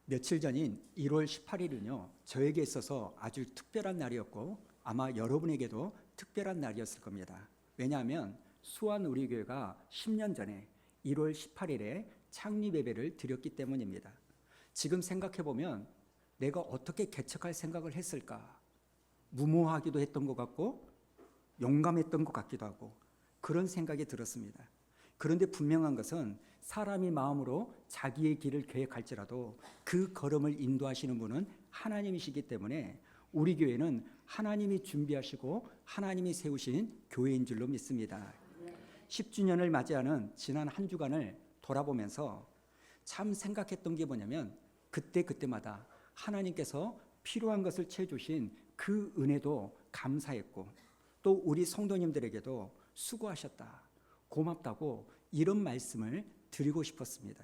며칠 전인 1월 18일은요, 저에게 있어서 아주 특별한 날이었고 아마 여러분에게도 특별한 날이었을 겁니다. 왜냐하면 수완우리교회가 10년 전에 1월 18일에 창립 예배를 드렸기 때문입니다. 지금 생각해보면 내가 어떻게 개척할 생각을 했을까? 무모하기도 했던 것 같고 용감했던 것 같기도 하고 그런 생각이 들었습니다. 그런데 분명한 것은 사람이 마음으로 자기의 길을 계획할지라도 그 걸음을 인도하시는 분은 하나님이시기 때문에 우리 교회는 하나님이 준비하시고 하나님이 세우신 교회인 줄로 믿습니다. 10주년을 맞이하는 지난 한 주간을 돌아보면서 참 생각했던 게 뭐냐면 그때마다 하나님께서 필요한 것을 채워주신 그 은혜도 감사했고 또 우리 성도님들에게도 수고하셨다, 고맙다고 이런 말씀을 드리고 싶었습니다.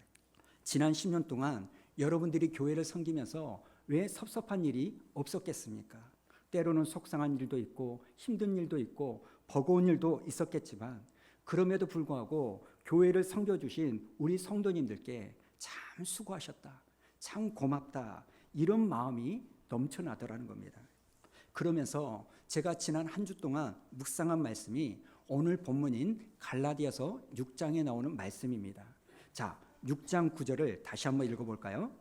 지난 10년 동안 여러분들이 교회를 섬기면서 왜 섭섭한 일이 없었겠습니까? 때로는 속상한 일도 있고 힘든 일도 있고 버거운 일도 있었겠지만 그럼에도 불구하고 교회를 섬겨주신 우리 성도님들께 참 수고하셨다, 참 고맙다 이런 마음이 넘쳐나더라는 겁니다. 그러면서 제가 지난 한 주 동안 묵상한 말씀이 오늘 본문인 갈라디아서 6장에 나오는 말씀입니다. 자, 6장 9절을 다시 한번 읽어볼까요?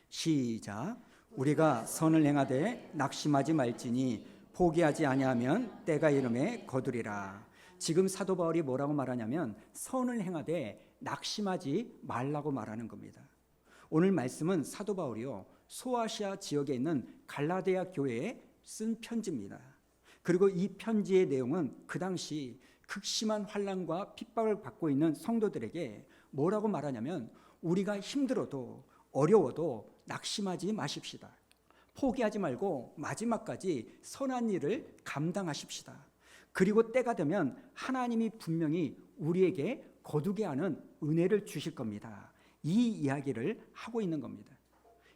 시작. 우리가 선을 행하되 낙심하지 말지니 포기하지 아니하면 때가 이름에 거두리라. 지금 사도 바울이 뭐라고 말하냐면 선을 행하되 낙심하지 말라고 말하는 겁니다. 오늘 말씀은 사도 바울이요 소아시아 지역에 있는 갈라디아 교회에 쓴 편지입니다. 그리고 이 편지의 내용은 그 당시 극심한 환난과 핍박을 받고 있는 성도들에게 뭐라고 말하냐면 우리가 힘들어도 어려워도 낙심하지 마십시다. 포기하지 말고 마지막까지 선한 일을 감당하십시다. 그리고 때가 되면 하나님이 분명히 우리에게 거두게 하는 은혜를 주실 겁니다. 이 이야기를 하고 있는 겁니다.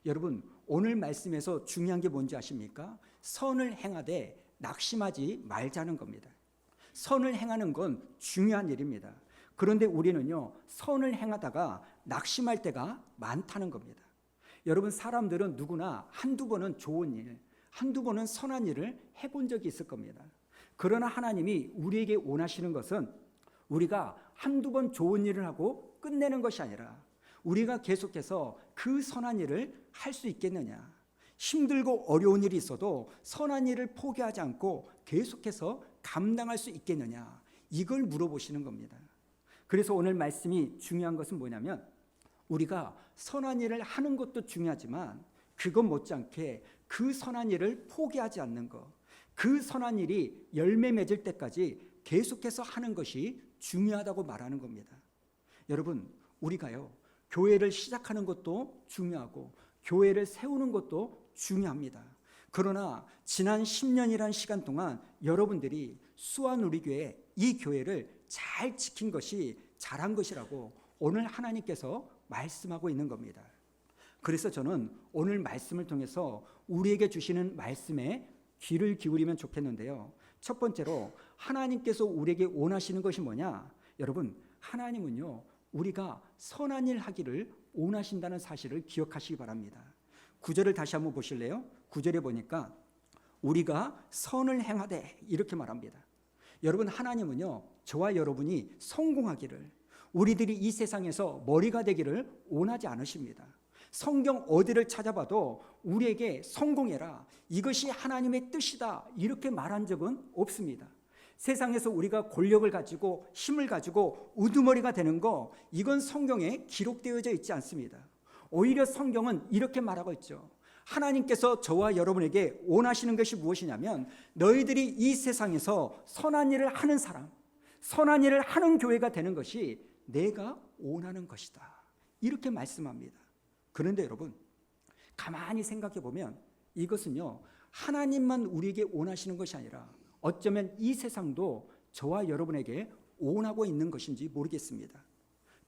여러분, 오늘 말씀에서 중요한 게 뭔지 아십니까? 선을 행하되 낙심하지 말자는 겁니다. 선을 행하는 건 중요한 일입니다. 그런데 우리는요, 선을 행하다가 낙심할 때가 많다는 겁니다. 여러분, 사람들은 누구나 한두 번은 좋은 일, 한두 번은 선한 일을 해본 적이 있을 겁니다. 그러나 하나님이 우리에게 원하시는 것은 우리가 한두 번 좋은 일을 하고 끝내는 것이 아니라 우리가 계속해서 그 선한 일을 할 수 있겠느냐. 힘들고 어려운 일이 있어도 선한 일을 포기하지 않고 계속해서 감당할 수 있겠느냐. 이걸 물어보시는 겁니다. 그래서 오늘 말씀이 중요한 것은 뭐냐면 우리가 선한 일을 하는 것도 중요하지만 그것 못지않게 그 선한 일을 포기하지 않는 것, 그 선한 일이 열매 맺을 때까지 계속해서 하는 것이 중요하다고 말하는 겁니다. 여러분, 우리가요 교회를 시작하는 것도 중요하고 교회를 세우는 것도 중요합니다. 그러나 지난 10년이라는 시간 동안 여러분들이 수완우리교회 이 교회를 잘 지킨 것이 잘한 것이라고 오늘 하나님께서 말씀하고 있는 겁니다. 그래서 저는 오늘 말씀을 통해서 우리에게 주시는 말씀에 귀를 기울이면 좋겠는데요. 첫 번째로 하나님께서 우리에게 원하시는 것이 뭐냐? 여러분, 하나님은요 우리가 선한 일 하기를 원하신다는 사실을 기억하시기 바랍니다. 9절을 다시 한번 보실래요? 9절에 보니까 우리가 선을 행하되 이렇게 말합니다. 여러분, 하나님은요 저와 여러분이 성공하기를, 우리들이 이 세상에서 머리가 되기를 원하지 않으십니다. 성경 어디를 찾아봐도 우리에게 성공해라, 이것이 하나님의 뜻이다 이렇게 말한 적은 없습니다. 세상에서 우리가 권력을 가지고 힘을 가지고 우두머리가 되는 거, 이건 성경에 기록되어져 있지 않습니다. 오히려 성경은 이렇게 말하고 있죠. 하나님께서 저와 여러분에게 원하시는 것이 무엇이냐면 너희들이 이 세상에서 선한 일을 하는 사람, 선한 일을 하는 교회가 되는 것이 내가 원하는 것이다 이렇게 말씀합니다. 그런데 여러분, 가만히 생각해 보면 이것은요 하나님만 우리에게 원하시는 것이 아니라 어쩌면 이 세상도 저와 여러분에게 원하고 있는 것인지 모르겠습니다.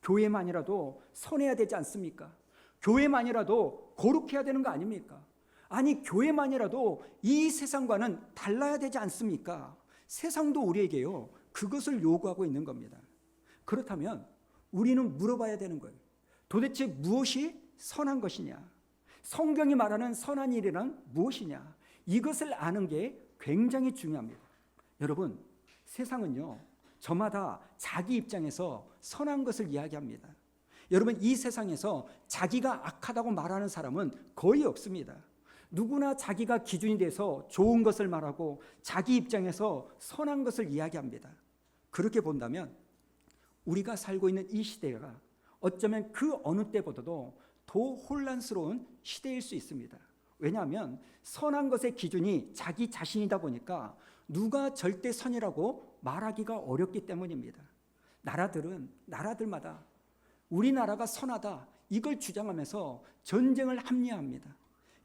교회만이라도 선해야 되지 않습니까? 교회만이라도 거룩해야 되는 거 아닙니까? 아니, 교회만이라도 이 세상과는 달라야 되지 않습니까? 세상도 우리에게요 그것을 요구하고 있는 겁니다. 그렇다면 우리는 물어봐야 되는 거예요. 도대체 무엇이 선한 것이냐? 성경이 말하는 선한 일이란 무엇이냐? 이것을 아는 게 굉장히 중요합니다. 여러분, 세상은요, 저마다 자기 입장에서 선한 것을 이야기합니다. 여러분, 이 세상에서 자기가 악하다고 말하는 사람은 거의 없습니다. 누구나 자기가 기준이 돼서 좋은 것을 말하고 자기 입장에서 선한 것을 이야기합니다. 그렇게 본다면 우리가 살고 있는 이 시대가 어쩌면 그 어느 때보다도 더 혼란스러운 시대일 수 있습니다. 왜냐하면 선한 것의 기준이 자기 자신이다 보니까 누가 절대 선이라고 말하기가 어렵기 때문입니다. 나라들마다 우리나라가 선하다 이걸 주장하면서 전쟁을 합리화합니다.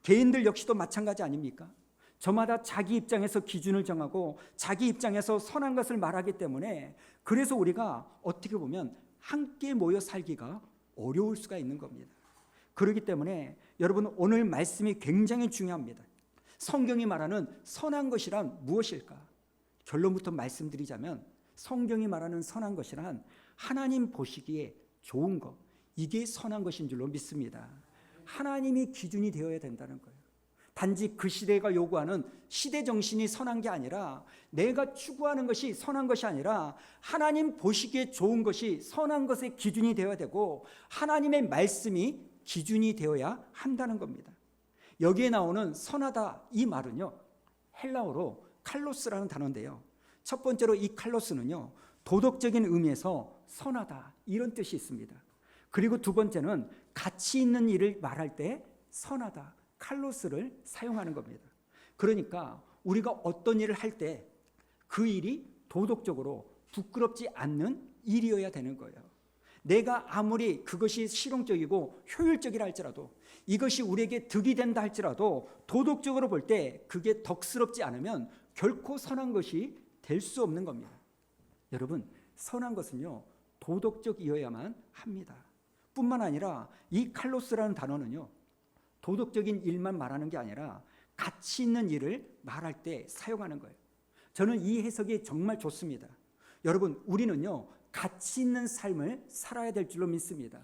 개인들 역시도 마찬가지 아닙니까? 저마다 자기 입장에서 기준을 정하고 자기 입장에서 선한 것을 말하기 때문에 그래서 우리가 어떻게 보면 함께 모여 살기가 어려울 수가 있는 겁니다. 그렇기 때문에 여러분, 오늘 말씀이 굉장히 중요합니다. 성경이 말하는 선한 것이란 무엇일까? 결론부터 말씀드리자면 성경이 말하는 선한 것이란 하나님 보시기에 좋은 것, 이게 선한 것인 줄로 믿습니다. 하나님이 기준이 되어야 된다는 거예요. 단지 그 시대가 요구하는 시대 정신이 선한 게 아니라, 내가 추구하는 것이 선한 것이 아니라 하나님 보시기에 좋은 것이 선한 것의 기준이 되어야 되고 하나님의 말씀이 기준이 되어야 한다는 겁니다. 여기에 나오는 선하다 이 말은요, 헬라어로 칼로스라는 단어인데요, 첫 번째로 이 칼로스는요 도덕적인 의미에서 선하다 이런 뜻이 있습니다. 그리고 두 번째는 가치 있는 일을 말할 때 선하다, 칼로스를 사용하는 겁니다. 그러니까 우리가 어떤 일을 할 때 그 일이 도덕적으로 부끄럽지 않는 일이어야 되는 거예요. 내가 아무리 그것이 실용적이고 효율적이라 할지라도, 이것이 우리에게 득이 된다 할지라도 도덕적으로 볼 때 그게 덕스럽지 않으면 결코 선한 것이 될 수 없는 겁니다. 여러분, 선한 것은요 도덕적이어야만 합니다. 뿐만 아니라 이 칼로스라는 단어는요 도덕적인 일만 말하는 게 아니라 가치 있는 일을 말할 때 사용하는 거예요. 저는 이 해석이 정말 좋습니다. 여러분, 우리는요 가치 있는 삶을 살아야 될 줄로 믿습니다.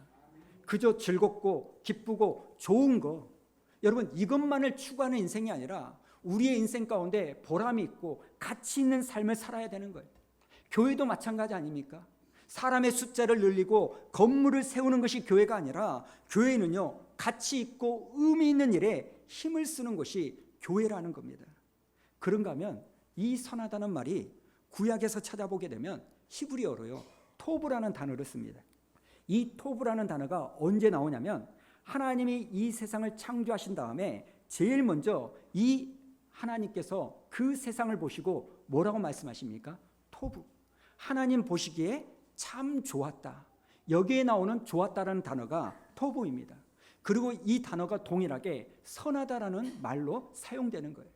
그저 즐겁고 기쁘고 좋은 거, 여러분 이것만을 추구하는 인생이 아니라 우리의 인생 가운데 보람이 있고 가치 있는 삶을 살아야 되는 거예요. 교회도 마찬가지 아닙니까? 사람의 숫자를 늘리고 건물을 세우는 것이 교회가 아니라 교회는요 가치 있고 의미 있는 일에 힘을 쓰는 것이 교회라는 겁니다. 그런가 하면 이 선하다는 말이 구약에서 찾아보게 되면 히브리어로요 토브라는 단어를 씁니다. 이 토브라는 단어가 언제 나오냐면 하나님이 이 세상을 창조하신 다음에 제일 먼저 이 하나님께서 그 세상을 보시고 뭐라고 말씀하십니까? 토브, 하나님 보시기에 참 좋았다. 여기에 나오는 좋았다라는 단어가 토브입니다. 그리고 이 단어가 동일하게 선하다라는 말로 사용되는 거예요.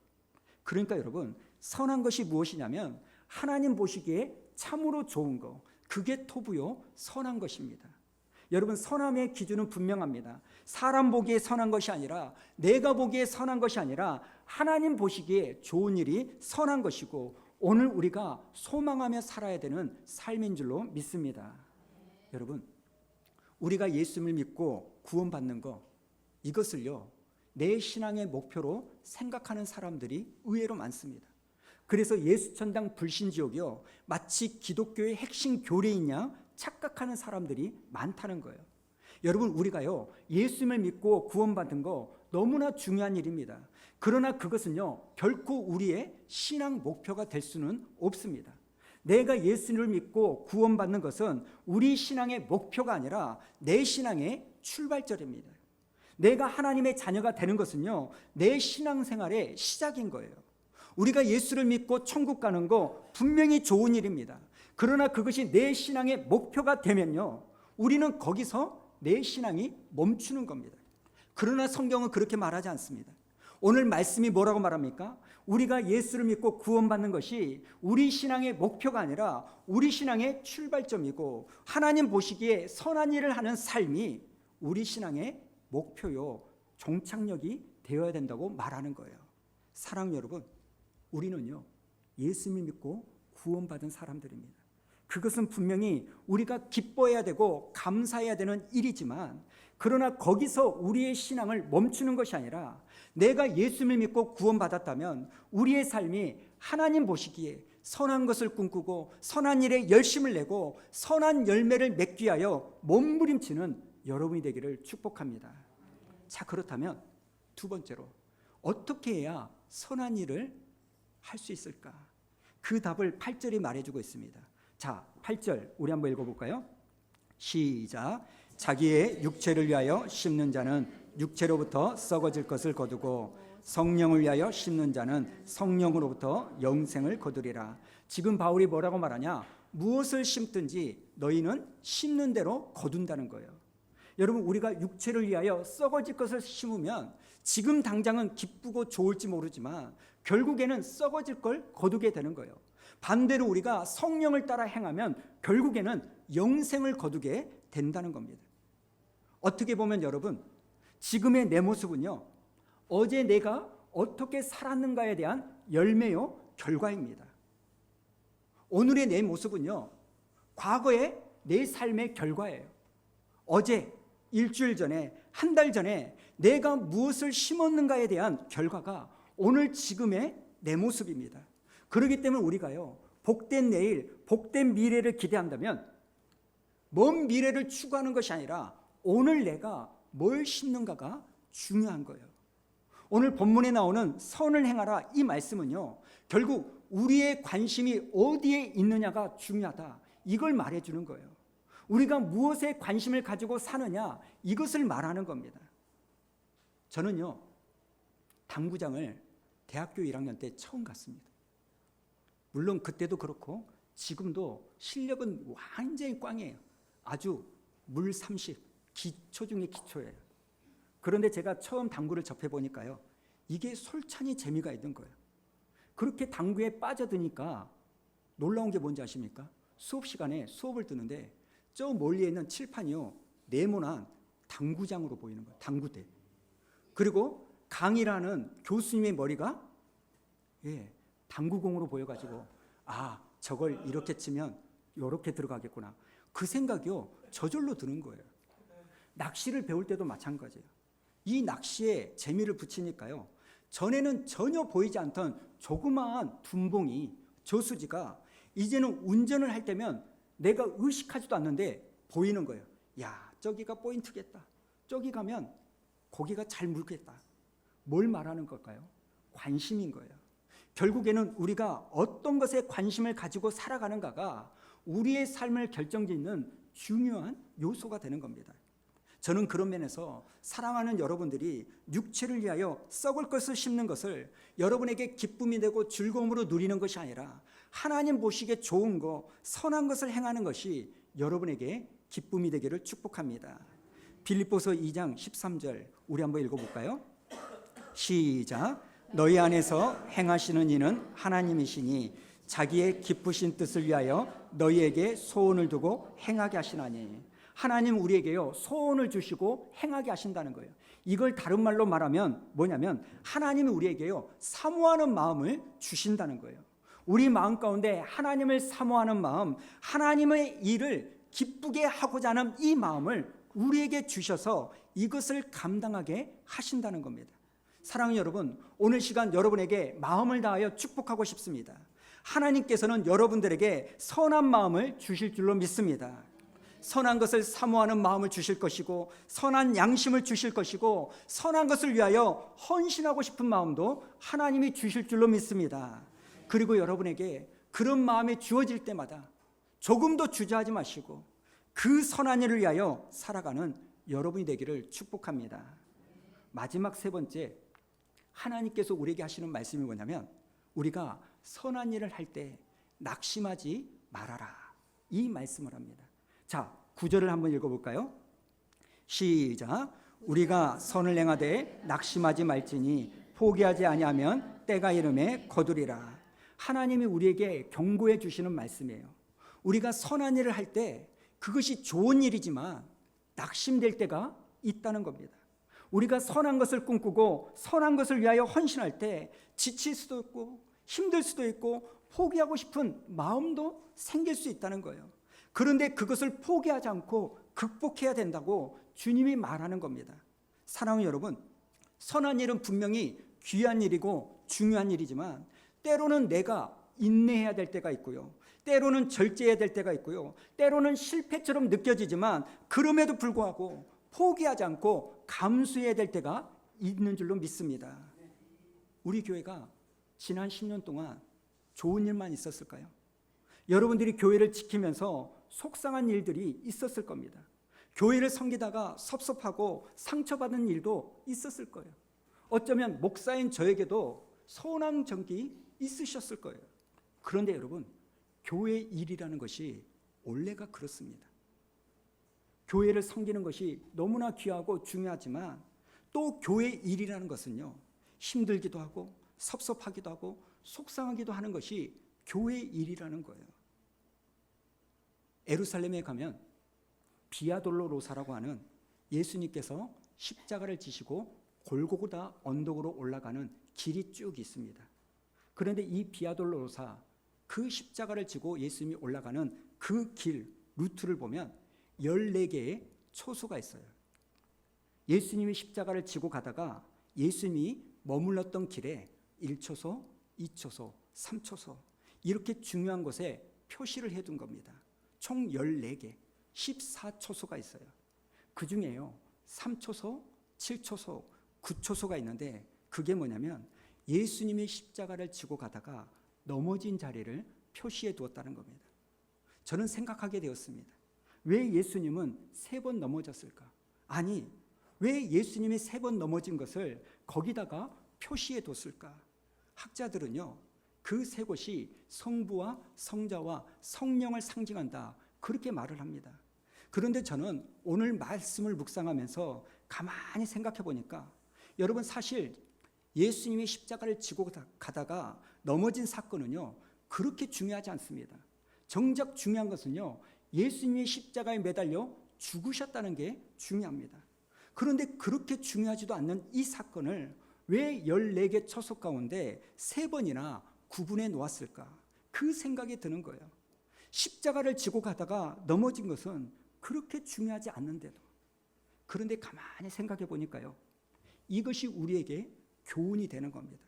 그러니까 여러분, 선한 것이 무엇이냐면 하나님 보시기에 참으로 좋은 거, 그게 토브요 선한 것입니다. 여러분, 선함의 기준은 분명합니다. 사람 보기에 선한 것이 아니라, 내가 보기에 선한 것이 아니라 하나님 보시기에 좋은 일이 선한 것이고 오늘 우리가 소망하며 살아야 되는 삶인 줄로 믿습니다. 여러분, 우리가 예수님을 믿고 구원받는 거, 이것을요 내 신앙의 목표로 생각하는 사람들이 의외로 많습니다. 그래서 예수천당 불신지옥이요 마치 기독교의 핵심 교리인 양 착각하는 사람들이 많다는 거예요. 여러분, 우리가요 예수님을 믿고 구원받은 거 너무나 중요한 일입니다. 그러나 그것은요 결코 우리의 신앙 목표가 될 수는 없습니다. 내가 예수님을 믿고 구원받는 것은 우리 신앙의 목표가 아니라 내 신앙의 출발점입니다. 내가 하나님의 자녀가 되는 것은요 내 신앙생활의 시작인 거예요. 우리가 예수를 믿고 천국 가는 거 분명히 좋은 일입니다. 그러나 그것이 내 신앙의 목표가 되면요 우리는 거기서 내 신앙이 멈추는 겁니다. 그러나 성경은 그렇게 말하지 않습니다. 오늘 말씀이 뭐라고 말합니까? 우리가 예수를 믿고 구원받는 것이 우리 신앙의 목표가 아니라 우리 신앙의 출발점이고 하나님 보시기에 선한 일을 하는 삶이 우리 신앙의 목표요 종착역이 되어야 된다고 말하는 거예요. 사랑 여러분, 우리는요 예수님을 믿고 구원받은 사람들입니다. 그것은 분명히 우리가 기뻐해야 되고 감사해야 되는 일이지만 그러나 거기서 우리의 신앙을 멈추는 것이 아니라 내가 예수님을 믿고 구원받았다면 우리의 삶이 하나님 보시기에 선한 것을 꿈꾸고 선한 일에 열심을 내고 선한 열매를 맺기 위하여 몸부림치는 여러분이 되기를 축복합니다. 자, 그렇다면 두 번째로 어떻게 해야 선한 일을 할 수 있을까? 그 답을 8절이 말해주고 있습니다. 자, 8절 우리 한번 읽어볼까요? 시작. 자기의 육체를 위하여 심는 자는 육체로부터 썩어질 것을 거두고 성령을 위하여 심는 자는 성령으로부터 영생을 거두리라. 지금 바울이 뭐라고 말하냐? 무엇을 심든지 너희는 심는 대로 거둔다는 거예요. 여러분, 우리가 육체를 위하여 썩어질 것을 심으면 지금 당장은 기쁘고 좋을지 모르지만 결국에는 썩어질 걸 거두게 되는 거예요. 반대로 우리가 성령을 따라 행하면 결국에는 영생을 거두게 된다는 겁니다. 어떻게 보면 여러분, 지금의 내 모습은요, 어제 내가 어떻게 살았는가에 대한 열매요 결과입니다. 오늘의 내 모습은요, 과거의 내 삶의 결과예요. 어제, 일주일 전에, 한 달 전에 내가 무엇을 심었는가에 대한 결과가 오늘 지금의 내 모습입니다. 그렇기 때문에 우리가요, 복된 내일, 복된 미래를 기대한다면 먼 미래를 추구하는 것이 아니라 오늘 내가 뭘 심는가가 중요한 거예요. 오늘 본문에 나오는 선을 행하라, 이 말씀은요, 결국 우리의 관심이 어디에 있느냐가 중요하다, 이걸 말해주는 거예요. 우리가 무엇에 관심을 가지고 사느냐, 이것을 말하는 겁니다. 저는요, 당구장을 대학교 1학년 때 처음 갔습니다. 물론 그때도 그렇고 지금도 실력은 완전히 꽝이에요. 아주 물 30, 기초 중에 기초예요. 그런데 제가 처음 당구를 접해보니까요, 이게 솔찬히 재미가 있는 거예요. 그렇게 당구에 빠져드니까 놀라운 게 뭔지 아십니까? 수업 시간에 수업을 듣는데 저 멀리에 있는 칠판이요, 네모난 당구장으로 보이는 거예요. 당구대. 그리고 강의라는 교수님의 머리가 당구공으로 보여가지고 아, 저걸 이렇게 치면 이렇게 들어가겠구나, 그 생각이요 저절로 드는 거예요. 낚시를 배울 때도 마찬가지예요. 이 낚시에 재미를 붙이니까요, 전에는 전혀 보이지 않던 조그마한 둔봉이, 저수지가 이제는 운전을 할 때면 내가 의식하지도 않는데 보이는 거예요. 야, 저기가 포인트겠다, 저기 가면 고기가 잘 물겠다. 뭘 말하는 걸까요? 관심인 거예요. 결국에는 우리가 어떤 것에 관심을 가지고 살아가는가가 우리의 삶을 결정짓는 중요한 요소가 되는 겁니다. 저는 그런 면에서 사랑하는 여러분들이 육체를 위하여 썩을 것을 심는 것을 여러분에게 기쁨이 되고 즐거움으로 누리는 것이 아니라 하나님 보시기에 좋은 거, 선한 것을 행하는 것이 여러분에게 기쁨이 되기를 축복합니다. 빌립보서 2장 13절 우리 한번 읽어볼까요? 시작. 너희 안에서 행하시는 이는 하나님이시니 자기의 기쁘신 뜻을 위하여 너희에게 소원을 두고 행하게 하시나니. 하나님 우리에게요, 소원을 주시고 행하게 하신다는 거예요. 이걸 다른 말로 말하면 뭐냐면 하나님이 우리에게요, 사모하는 마음을 주신다는 거예요. 우리 마음 가운데 하나님을 사모하는 마음, 하나님의 일을 기쁘게 하고자 하는 이 마음을 우리에게 주셔서 이것을 감당하게 하신다는 겁니다. 사랑하는 여러분, 오늘 시간 여러분에게 마음을 다하여 축복하고 싶습니다. 하나님께서는 여러분들에게 선한 마음을 주실 줄로 믿습니다. 선한 것을 사모하는 마음을 주실 것이고, 선한 양심을 주실 것이고, 선한 것을 위하여 헌신하고 싶은 마음도 하나님이 주실 줄로 믿습니다. 그리고 여러분에게 그런 마음이 주어질 때마다 조금도 주저하지 마시고 그 선한 일을 위하여 살아가는 여러분이 되기를 축복합니다. 마지막 세 번째, 하나님께서 우리에게 하시는 말씀이 뭐냐면 우리가 선한 일을 할 때 낙심하지 말아라, 이 말씀을 합니다. 자, 9절을 한번 읽어볼까요? 시작. 우리가 선을 행하되 낙심하지 말지니 포기하지 아니하면 때가 이름에 거두리라. 하나님이 우리에게 경고해 주시는 말씀이에요. 우리가 선한 일을 할 때 그것이 좋은 일이지만 낙심될 때가 있다는 겁니다. 우리가 선한 것을 꿈꾸고 선한 것을 위하여 헌신할 때 지칠 수도 있고 힘들 수도 있고 포기하고 싶은 마음도 생길 수 있다는 거예요. 그런데 그것을 포기하지 않고 극복해야 된다고 주님이 말하는 겁니다. 사랑하는 여러분, 선한 일은 분명히 귀한 일이고 중요한 일이지만 때로는 내가 인내해야 될 때가 있고요, 때로는 절제해야 될 때가 있고요, 때로는 실패처럼 느껴지지만 그럼에도 불구하고 포기하지 않고 감수해야 될 때가 있는 줄로 믿습니다. 우리 교회가 지난 10년 동안 좋은 일만 있었을까요? 여러분들이 교회를 지키면서 속상한 일들이 있었을 겁니다. 교회를 섬기다가 섭섭하고 상처받은 일도 있었을 거예요. 어쩌면 목사인 저에게도 서운한 적이 있으셨을 거예요. 그런데 여러분, 교회 일이라는 것이 원래가 그렇습니다. 교회를 섬기는 것이 너무나 귀하고 중요하지만 또 교회 일이라는 것은요, 힘들기도 하고 섭섭하기도 하고 속상하기도 하는 것이 교회 일이라는 거예요. 예루살렘에 가면 비아돌로로사라고 하는 예수님께서 십자가를 지시고 골고다 언덕으로 올라가는 길이 쭉 있습니다. 그런데 이 비아돌로로사, 그 십자가를 지고 예수님이 올라가는 그 길 루트를 보면 14개의 초소가 있어요. 예수님이 십자가를 지고 가다가 예수님이 머물렀던 길에 1초소, 2초소, 3초소 이렇게 중요한 곳에 표시를 해둔 겁니다. 총 14개, 14초소가 있어요. 그 중에요 3초소, 7초소, 9초소가 있는데 그게 뭐냐면 예수님이 십자가를 지고 가다가 넘어진 자리를 표시해 두었다는 겁니다. 저는 생각하게 되었습니다. 왜 예수님은 3번 넘어졌을까? 아니, 왜 예수님이 3번 넘어진 것을 거기다가 표시해 뒀을까? 학자들은요, 그 3곳이 성부와 성자와 성령을 상징한다, 그렇게 말을 합니다. 그런데 저는 오늘 말씀을 묵상하면서 가만히 생각해 보니까 여러분, 사실 예수님이 십자가를 지고 가다가 넘어진 사건은요 그렇게 중요하지 않습니다. 정작 중요한 것은요, 예수님이 십자가에 매달려 죽으셨다는 게 중요합니다. 그런데 그렇게 중요하지도 않는 이 사건을 왜 14개 처소 가운데 3번이나 구분해 놓았을까? 그 생각이 드는 거예요. 십자가를 지고 가다가 넘어진 것은 그렇게 중요하지 않는데도, 그런데 가만히 생각해 보니까요, 이것이 우리에게 교훈이 되는 겁니다.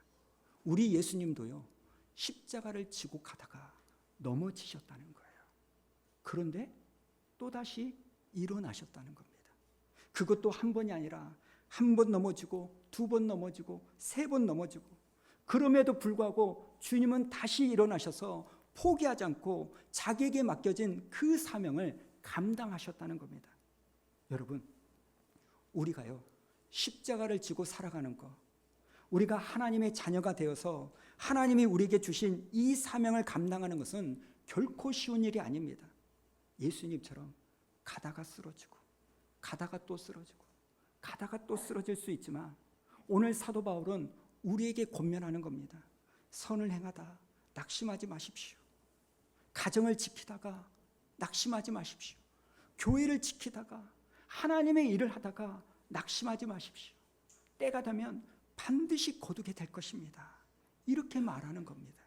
우리 예수님도요 십자가를 지고 가다가 넘어지셨다는 거예요. 그런데 또다시 일어나셨다는 겁니다. 그것도 한 번이 아니라 한 번 넘어지고 2번 넘어지고 3번 넘어지고, 그럼에도 불구하고 주님은 다시 일어나셔서 포기하지 않고 자기에게 맡겨진 그 사명을 감당하셨다는 겁니다. 여러분, 우리가요 십자가를 지고 살아가는 것, 우리가 하나님의 자녀가 되어서 하나님이 우리에게 주신 이 사명을 감당하는 것은 결코 쉬운 일이 아닙니다. 예수님처럼 가다가 쓰러지고 가다가 또 쓰러지고 가다가 또 쓰러질 수 있지만 오늘 사도 바울은 우리에게 권면하는 겁니다. 선을 행하다 낙심하지 마십시오. 가정을 지키다가 낙심하지 마십시오. 교회를 지키다가 하나님의 일을 하다가 낙심하지 마십시오. 때가 되면 반드시 거두게 될 것입니다. 이렇게 말하는 겁니다.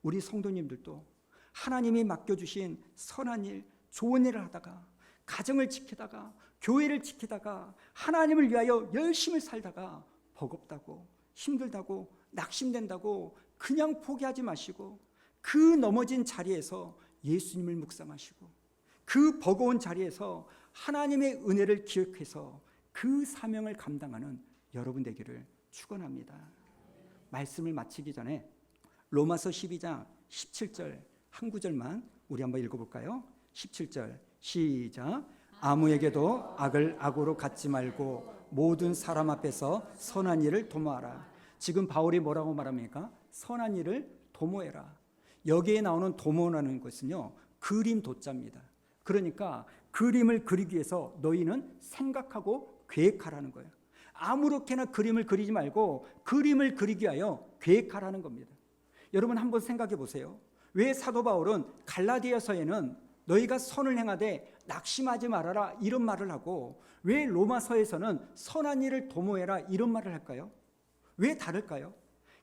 우리 성도님들도 하나님이 맡겨주신 선한 일, 좋은 일을 하다가 가정을 지키다가 교회를 지키다가 하나님을 위하여 열심히 살다가 버겁다고 힘들다고 낙심된다고 그냥 포기하지 마시고 그 넘어진 자리에서 예수님을 묵상하시고 그 버거운 자리에서 하나님의 은혜를 기억해서 그 사명을 감당하는 여러분 되기를 축원합니다. 말씀을 마치기 전에 로마서 12장 17절 한 구절만 우리 한번 읽어볼까요? 17절 시작. 아무에게도 악을 악으로 갚지 말고 모든 사람 앞에서 선한 일을 도모하라. 지금 바울이 뭐라고 말합니까? 선한 일을 도모해라. 여기에 나오는 도모라는 것은요 그림 도자입니다. 그러니까 그림을 그리기 위해서 너희는 생각하고 계획하라는 거예요. 아무렇게나 그림을 그리지 말고 그림을 그리기 위하여 계획하라는 겁니다. 여러분 한번 생각해 보세요. 왜 사도 바울은 갈라디아서에는 너희가 선을 행하되 낙심하지 말아라 이런 말을 하고 왜 로마서에서는 선한 일을 도모해라 이런 말을 할까요? 왜 다를까요?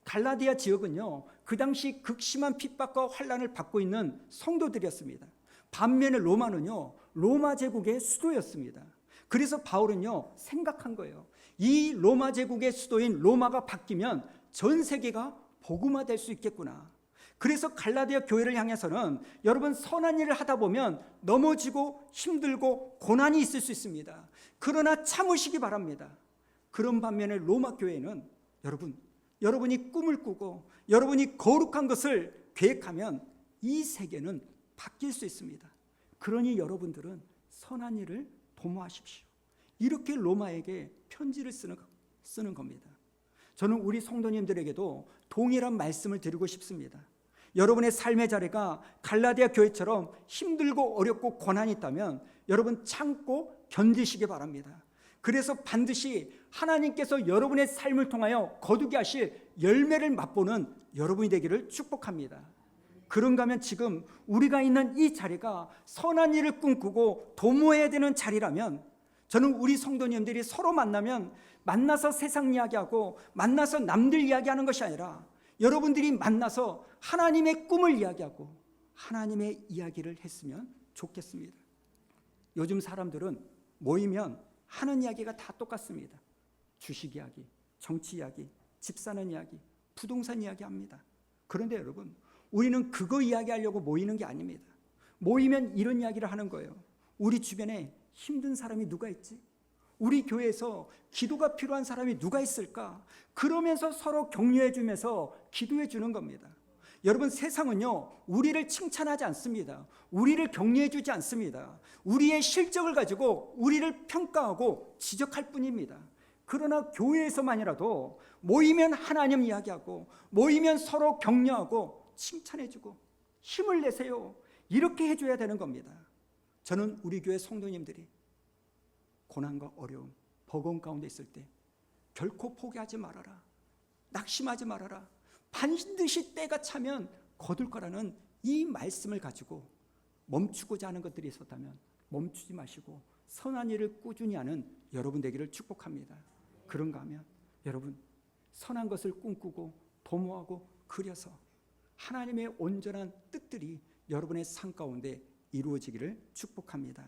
갈라디아 지역은요 그 당시 극심한 핍박과 환난을 받고 있는 성도들이었습니다. 반면에 로마는요 로마 제국의 수도였습니다. 그래서 바울은요 생각한 거예요. 이 로마 제국의 수도인 로마가 바뀌면 전 세계가 복음화될 수 있겠구나. 그래서 갈라디아 교회를 향해서는 여러분 선한 일을 하다 보면 넘어지고 힘들고 고난이 있을 수 있습니다. 그러나 참으시기 바랍니다. 그런 반면에 로마 교회는 여러분이 꿈을 꾸고 여러분이 거룩한 것을 계획하면 이 세계는 바뀔 수 있습니다. 그러니 여러분들은 선한 일을 도모하십시오. 이렇게 로마에게 편지를 쓰는 겁니다. 저는 우리 성도님들에게도 동일한 말씀을 드리고 싶습니다. 여러분의 삶의 자리가 갈라디아 교회처럼 힘들고 어렵고 고난이 있다면 여러분 참고 견디시기 바랍니다. 그래서 반드시 하나님께서 여러분의 삶을 통하여 거두게 하실 열매를 맛보는 여러분이 되기를 축복합니다. 그런가 하면 지금 우리가 있는 이 자리가 선한 일을 꿈꾸고 도모해야 되는 자리라면 저는 우리 성도님들이 서로 만나서 세상 이야기하고 만나서 남들 이야기하는 것이 아니라 여러분들이 만나서 하나님의 꿈을 이야기하고 하나님의 이야기를 했으면 좋겠습니다. 요즘 사람들은 모이면 하는 이야기가 다 똑같습니다. 주식 이야기, 정치 이야기, 집 사는 이야기, 부동산 이야기 합니다. 그런데 여러분 우리는 그거 이야기하려고 모이는 게 아닙니다. 모이면 이런 이야기를 하는 거예요. 우리 주변에 힘든 사람이 누가 있지? 우리 교회에서 기도가 필요한 사람이 누가 있을까? 그러면서 서로 격려해 주면서 기도해 주는 겁니다. 여러분 세상은요 우리를 칭찬하지 않습니다. 우리를 격려해 주지 않습니다. 우리의 실적을 가지고 우리를 평가하고 지적할 뿐입니다. 그러나 교회에서만이라도 모이면 하나님 이야기하고 모이면 서로 격려하고 칭찬해 주고 힘을 내세요. 이렇게 해줘야 되는 겁니다. 저는 우리 교회 성도님들이 고난과 어려움, 버거움 가운데 있을 때 결코 포기하지 말아라. 낙심하지 말아라. 반드시 때가 차면 거둘 거라는 이 말씀을 가지고 멈추고자 하는 것들이 있었다면 멈추지 마시고 선한 일을 꾸준히 하는 여러분 되기를 축복합니다. 그런가 하면 여러분 선한 것을 꿈꾸고 도모하고 그려서 하나님의 온전한 뜻들이 여러분의 삶 가운데 이루어지기를 축복합니다.